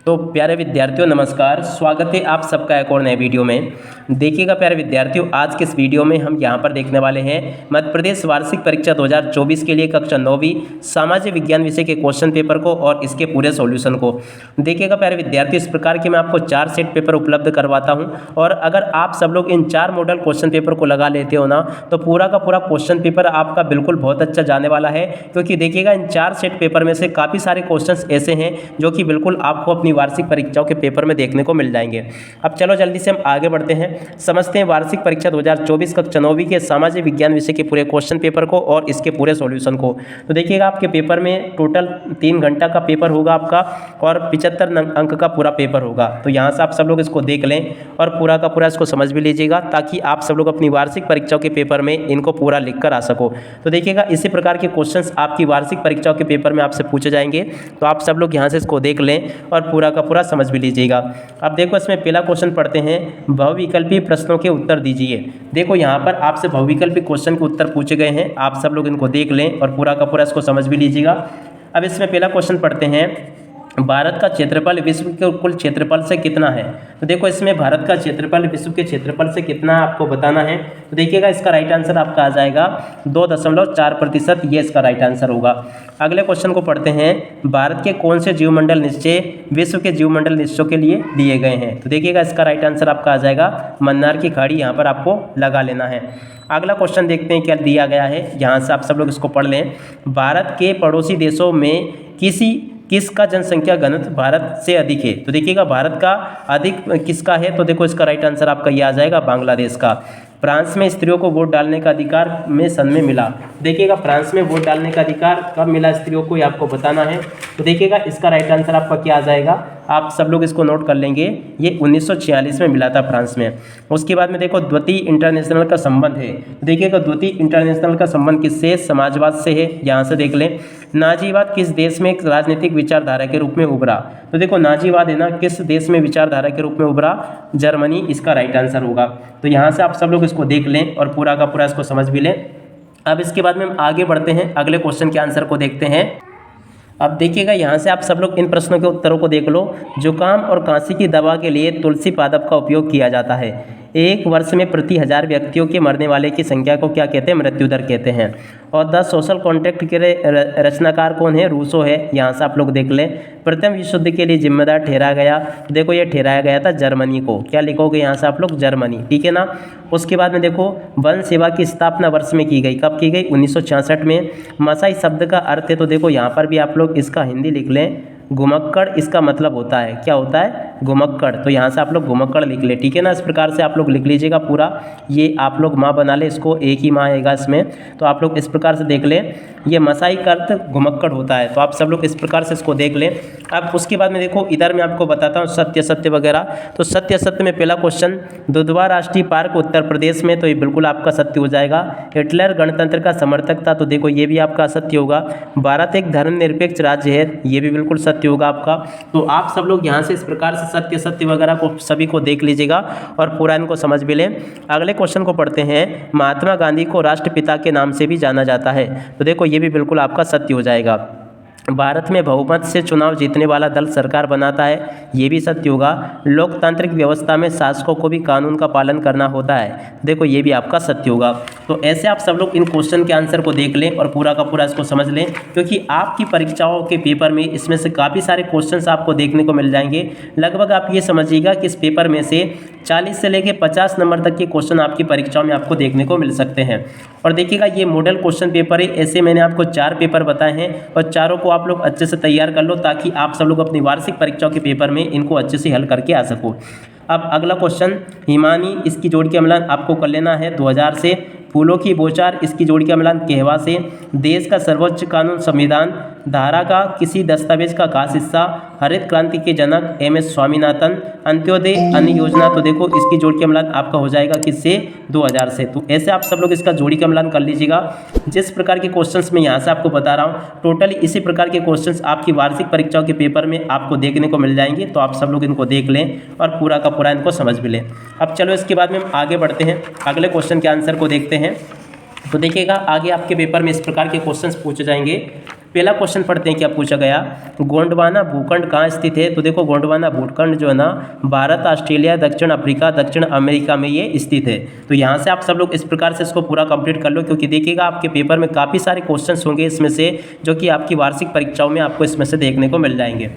तो प्यारे विद्यार्थियों नमस्कार, स्वागत है आप सबका एक और नए वीडियो में। देखिएगा प्यारे विद्यार्थियों, आज के इस वीडियो में हम यहाँ पर देखने वाले हैं मध्य प्रदेश वार्षिक परीक्षा 2024 के लिए कक्षा 9वीं सामाजिक विज्ञान विषय के क्वेश्चन पेपर को और इसके पूरे सॉल्यूशन को। देखिएगा प्यारे विद्यार्थियों, इस प्रकार के मैं आपको 4 सेट पेपर उपलब्ध करवाता हूँ और अगर आप सब लोग इन 4 मॉडल क्वेश्चन पेपर को लगा लेते हो ना, तो पूरा का पूरा क्वेश्चन पेपर आपका बिल्कुल बहुत अच्छा जाने वाला है। क्योंकि देखिएगा इन 4 सेट पेपर में से काफ़ी सारे क्वेश्चन ऐसे हैं जो कि बिल्कुल आपको अपनी वार्षिक परीक्षाओं के पेपर में देखने को मिल जाएंगे। अब चलो जल्दी से हम आगे बढ़ते हैं, समझते हैं वार्षिक परीक्षा 2024 कक्षा 9वीं के सामाजिक विज्ञान विषय के पूरे क्वेश्चन पेपर को और इसके पूरे सॉल्यूशन को। तो देखिएगा आपके पेपर में टोटल 3 घंटा का पेपर होगा आपका और 75 अंक का पूरा पेपर होगा। तो यहाँ से आप सब लोग इसको देख लें और पूरा का पूरा इसको समझ भी लीजिएगा ताकि आप सब लोग अपनी वार्षिक परीक्षाओं के पेपर में इनको पूरा लिख कर आ सको। तो देखिएगा इसी प्रकार के क्वेश्चंस आपकी वार्षिक परीक्षाओं के पेपर में आपसे पूछे जाएंगे, तो आप सब लोग यहाँ से इसको देख लें और पूरा का पूरा समझ भी लीजिएगा। अब देखो इसमें पहला क्वेश्चन पढ़ते हैं, बहुविकल्पी प्रश्नों के उत्तर दीजिए। देखो यहाँ पर आपसे बहुविकल्पी क्वेश्चन के उत्तर पूछे गए हैं, आप सब लोग इनको देख लें और पूरा का पूरा इसको समझ भी लीजिएगा। अब इसमें पहला क्वेश्चन पढ़ते हैं, भारत का क्षेत्रफल विश्व के कुल क्षेत्रफल से कितना है। तो देखो इसमें भारत का क्षेत्रफल विश्व के क्षेत्रफल से कितना आपको बताना है। तो देखिएगा इसका राइट आंसर आपका आ जाएगा 2.4%, ये इसका राइट आंसर होगा। अगले क्वेश्चन को पढ़ते हैं, भारत के कौन से जीवमंडल निश्चय विश्व के जीवमंडल निश्चयों के लिए दिए गए हैं। तो देखिएगा इसका राइट आंसर आपका आ जाएगा मन्नार की खाड़ी, यहाँ पर आपको लगा लेना है। अगला क्वेश्चन देखते हैं क्या दिया गया है, यहाँ से आप सब लोग इसको पढ़ लें। भारत के पड़ोसी देशों में किसका जनसंख्या घनत्व भारत से अधिक है। तो देखिएगा भारत का अधिक किसका है, तो देखो इसका राइट आंसर आपका ये आ जाएगा बांग्लादेश का। फ्रांस में स्त्रियों को वोट डालने का अधिकार में सन में मिला। देखिएगा फ्रांस में वोट डालने का अधिकार कब मिला स्त्रियों को, ये आपको बताना है। तो देखिएगा इसका राइट आंसर आपका क्या आ जाएगा, आप सब लोग इसको नोट कर लेंगे, ये 1946 में मिला था फ्रांस में। उसके बाद में देखो द्वितीय इंटरनेशनल का संबंध है। देखिएगा द्वितीय इंटरनेशनल का संबंध किससे, समाजवाद से है, यहाँ से देख लें। नाजीवाद किस देश में एक राजनीतिक विचारधारा के रूप में उभरा। तो देखो नाजीवाद है ना, किस देश में विचारधारा के रूप में उभरा, जर्मनी, इसका राइट आंसर होगा। तो यहाँ से आप सब लोग इसको देख लें और पूरा का पूरा इसको समझ भी लें। अब इसके बाद में हम आगे बढ़ते हैं, अगले क्वेश्चन के आंसर को देखते हैं। अब देखिएगा यहाँ से आप सब लोग इन प्रश्नों के उत्तरों को देख लो। जुकाम और खांसी की दवा के लिए तुलसी पादप का उपयोग किया जाता है। एक वर्ष में प्रति 1000 व्यक्तियों के मरने वाले की संख्या को क्या कहते हैं, मृत्यु दर कहते हैं। और द सोशल कॉन्ट्रैक्ट के रचनाकार कौन है, रूसो है, यहाँ से आप लोग देख लें। प्रथम विश्व युद्ध के लिए जिम्मेदार ठहरा गया, देखो ये ठहराया गया था जर्मनी को। क्या लिखोगे यहाँ से आप लोग, जर्मनी, ठीक है ना। उसके बाद में देखो वन सेवा की स्थापना वर्ष में की गई, कब की गई, 1966 में। मसाई शब्द का अर्थ है, तो देखो यहाँ पर भी आप लोग इसका हिंदी लिख लें, घुमक्कड़ इसका मतलब होता है, क्या होता है, घुमक्कड़। तो यहाँ से आप लोग घुमक्कड़ लिख ले, ठीक है ना। इस प्रकार से आप लोग लिख लीजिएगा पूरा, ये आप लोग माँ बना ले इसको, एक ही माँ आएगा इसमें। तो आप लोग इस प्रकार से देख लें, ये मसाई का अर्थ घुमक्कड़ होता है। तो आप सब लोग इस प्रकार से इसको देख लें। अब उसके बाद में देखो इधर मैं आपको बताता हूँ सत्य सत्य वगैरह। तो सत्य सत्य में पहला क्वेश्चन, दुधवा राष्ट्रीय पार्क उत्तर प्रदेश में, तो ये बिल्कुल आपका सत्य हो जाएगा। हिटलर गणतंत्र का समर्थक था, तो देखो ये भी आपका सत्य होगा। भारत एक धर्मनिरपेक्ष राज्य है, ये भी बिल्कुल सत्य होगा आपका। तो आप सब लोग यहाँ से इस प्रकार से सत्य सत्य वगैरह को सभी को देख लीजिएगा और पूरा इनको समझ भी लें। अगले क्वेश्चन को पढ़ते हैं, महात्मा गांधी को राष्ट्रपिता के नाम से भी जाना जाता है। तो देखो ये भी बिल्कुल आपका सत्य हो जाएगा। भारत में बहुमत से चुनाव जीतने वाला दल सरकार बनाता है, ये भी सत्य होगा। लोकतांत्रिक व्यवस्था में शासकों को भी कानून का पालन करना होता है, देखो ये भी आपका सत्य होगा। तो ऐसे आप सब लोग इन क्वेश्चन के आंसर को देख लें और पूरा का पूरा इसको समझ लें, क्योंकि आपकी परीक्षाओं के पेपर में इसमें से काफ़ी सारे क्वेश्चंस आपको देखने को मिल जाएंगे। लगभग आप ये समझिएगा कि इस पेपर में से 40 से लेकर 50 नंबर तक के क्वेश्चन आपकी परीक्षाओं में आपको देखने को मिल सकते हैं। और देखिएगा ये मॉडल क्वेश्चन पेपर है, ऐसे मैंने आपको 4 पेपर बताए हैं और चारों को आप लोग अच्छे से तैयार कर लो ताकि आप सब लोग अपनी वार्षिक परीक्षाओं के पेपर में इनको अच्छे से हल करके आ सको। अब अगला क्वेश्चन, हिमानी इसकी जोड़ के मिलान आपको कर लेना है 2000 से। फूलों की बौछार इसकी जोड़ का मिलान कहवा से। देश का सर्वोच्च कानून संविधान धारा का किसी दस्तावेज का खास हिस्सा। हरित क्रांति के जनक MS स्वामीनाथन। अंत्योदय अन्न योजना, तो देखो इसकी जोड़ का मिलान आपका हो जाएगा किससे, 2000 से। तो ऐसे आप सब लोग इसका जोड़ी का मिलान कर लीजिएगा। जिस प्रकार के क्वेश्चंस मैं यहाँ से आपको बता रहा हूँ, टोटली इसी प्रकार के क्वेश्चंस आपकी वार्षिक परीक्षाओं के पेपर में आपको देखने को मिल जाएंगे। तो आप सब लोग इनको देख लें और पूरा का पूरा इनको समझ भी लें। अब चलो इसके बाद में हम आगे बढ़ते हैं, अगले क्वेश्चन के आंसर को देखते हैं। तो देखिएगा आगे आपके पेपर में इस प्रकार के क्वेश्चंस पूछे जाएंगे। पहला क्वेश्चन पढ़ते हैं क्या पूछा गया। गोंडवाना भूखंड कहाँ स्थित है। तो देखो गोंडवाना भूखंड जो है ना भारत, ऑस्ट्रेलिया, दक्षिण अफ्रीका, दक्षिण अमेरिका में ये स्थित है। तो यहाँ से आप सब लोग इस प्रकार से इसको पूरा कंप्लीट कर लो, क्योंकि देखिएगा आपके पेपर में काफ़ी सारे क्वेश्चंस होंगे इसमें से, जो कि आपकी वार्षिक परीक्षाओं में आपको इसमें से देखने को मिल जाएंगे।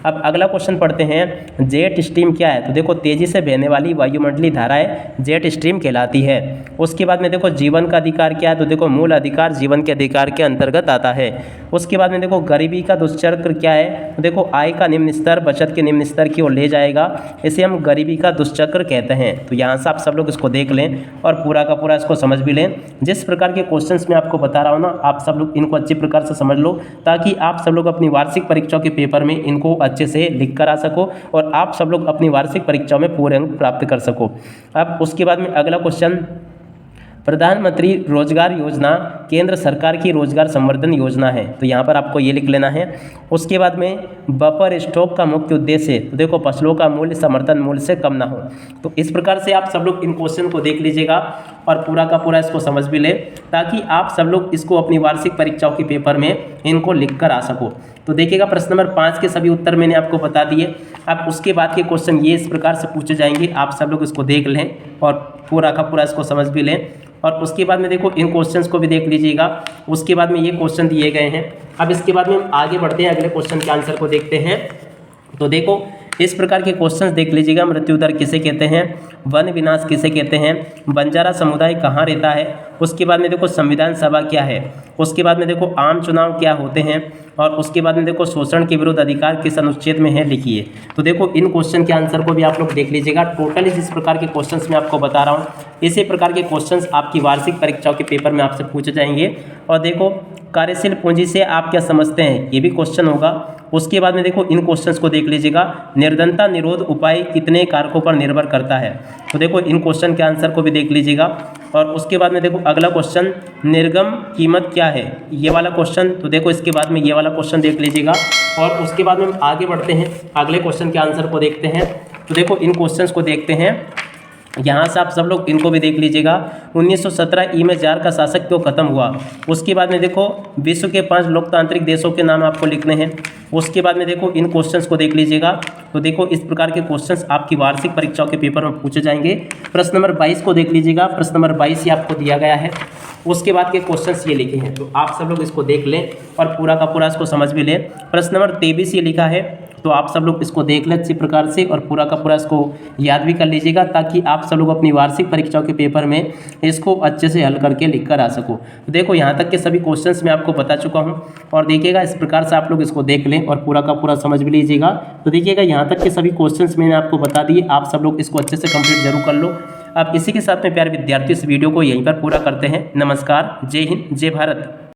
अब अगला क्वेश्चन पढ़ते हैं, जेट स्ट्रीम क्या है। तो देखो तेजी से बहने वाली वायुमंडलीय धाराएं जेट स्ट्रीम कहलाती है। उसके बाद में देखो जीवन का अधिकार क्या है। तो देखो मूल अधिकार जीवन के अधिकार के अंतर्गत आता है। उसके बाद में देखो गरीबी का दुष्चक्र क्या है। तो देखो आय का निम्न स्तर बचत के निम्न स्तर की ओर ले जाएगा, इसे हम गरीबी का दुष्चक्र कहते हैं। तो यहाँ से आप सब लोग इसको देख लें और पूरा का पूरा इसको समझ भी लें। जिस प्रकार के क्वेश्चंस मैं आपको बता रहा हूँ ना, आप सब लोग इनको अच्छी प्रकार से समझ लो, ताकि आप सब लोग अपनी वार्षिक परीक्षाओं के पेपर में इनको अच्छे से लिख कर आ सको और आप सब लोग अपनी वार्षिक परीक्षाओं में पूरे अंक प्राप्त कर सको। अब उसके बाद में अगला क्वेश्चन, प्रधानमंत्री रोजगार योजना केंद्र सरकार की रोजगार संवर्धन योजना है। तो यहाँ पर आपको ये लिख लेना है। उसके बाद में बफर स्टॉक का मुख्य उद्देश्य है। तो देखो फसलों का मूल्य समर्थन मूल्य से कम ना हो। तो इस प्रकार से आप सब लोग इन क्वेश्चन को देख लीजिएगा और पूरा का पूरा इसको समझ भी ले, ताकि आप सब लोग इसको अपनी वार्षिक परीक्षाओं के पेपर में इनको लिख कर आ सको। तो देखिएगा प्रश्न नंबर 5 के सभी उत्तर मैंने आपको बता दिए। अब उसके बाद के क्वेश्चन ये इस प्रकार से पूछे जाएंगे, आप सब लोग इसको देख लें और पूरा का पूरा इसको समझ भी लें। और उसके बाद में देखो इन क्वेश्चंस को भी देख लीजिएगा। उसके बाद में ये क्वेश्चन दिए गए हैं। अब इसके बाद में हम आगे बढ़ते हैं, अगले क्वेश्चन के आंसर को देखते हैं। तो देखो इस प्रकार के क्वेश्चंस देख लीजिएगा। मृत्यु दर किसे कहते हैं, वन विनाश किसे कहते हैं, बंजारा समुदाय कहाँ रहता है। उसके बाद में देखो संविधान सभा क्या है। उसके बाद में देखो आम चुनाव क्या होते हैं। और उसके बाद में देखो शोषण के विरुद्ध अधिकार किस अनुच्छेद में है, लिखिए। तो देखो इन क्वेश्चन के आंसर को भी आप लोग देख लीजिएगा। टोटली जिस प्रकार के क्वेश्चंस मैं आपको बता रहा हूँ, इसी प्रकार के क्वेश्चंस आपकी वार्षिक परीक्षाओं के पेपर में आपसे पूछे जाएंगे। और देखो कार्यशील पूंजी से आप क्या समझते हैं, ये भी क्वेश्चन होगा। उसके बाद में देखो इन क्वेश्चंस को देख लीजिएगा। निर्धनता निरोध उपाय कितने कारकों पर निर्भर करता है। तो देखो इन क्वेश्चन के आंसर को भी देख लीजिएगा। और उसके बाद में देखो अगला क्वेश्चन, निर्गम कीमत क्या है, ये वाला क्वेश्चन। तो देखो इसके बाद में ये वाला क्वेश्चन देख लीजिएगा। और उसके बाद में हम आगे बढ़ते हैं, अगले क्वेश्चन के आंसर को देखते हैं। तो देखो इन क्वेश्चंस को देखते हैं, यहाँ से आप सब लोग इनको भी देख लीजिएगा। 1917 ई में जार का शासक क्यों खत्म हुआ। उसके बाद में देखो विश्व के 5 लोकतांत्रिक देशों के नाम आपको लिखने हैं। उसके बाद में देखो इन क्वेश्चंस को देख लीजिएगा। तो देखो इस प्रकार के क्वेश्चंस आपकी वार्षिक परीक्षाओं के पेपर में पूछे जाएंगे। प्रश्न नंबर 22 को देख लीजिएगा। प्रश्न नंबर 22 ये आपको दिया गया है। उसके बाद के क्वेश्चंस ये लिखे हैं, तो आप सब लोग इसको देख लें और पूरा का पूरा इसको समझ भी लें। प्रश्न नंबर 23 ये लिखा है, तो आप सब लोग इसको देख लें अच्छी प्रकार से और पूरा का पूरा इसको याद भी कर लीजिएगा, ताकि आप सब लोग अपनी वार्षिक परीक्षाओं के पेपर में इसको अच्छे से हल करके लिख कर आ सको। तो देखो यहाँ तक के सभी क्वेश्चंस मैं आपको बता चुका हूँ और देखिएगा इस प्रकार से आप लोग इसको देख लें और पूरा का पूरा समझ भी लीजिएगा। तो देखिएगा यहाँ तक के सभी क्वेश्चंस मैंने आपको बता दिए, आप सब लोग इसको अच्छे से कंप्लीट जरूर कर लो। अब इसी के साथ में प्यारे विद्यार्थी इस वीडियो को यहीं पर पूरा करते हैं। नमस्कार, जय हिंद, जय भारत।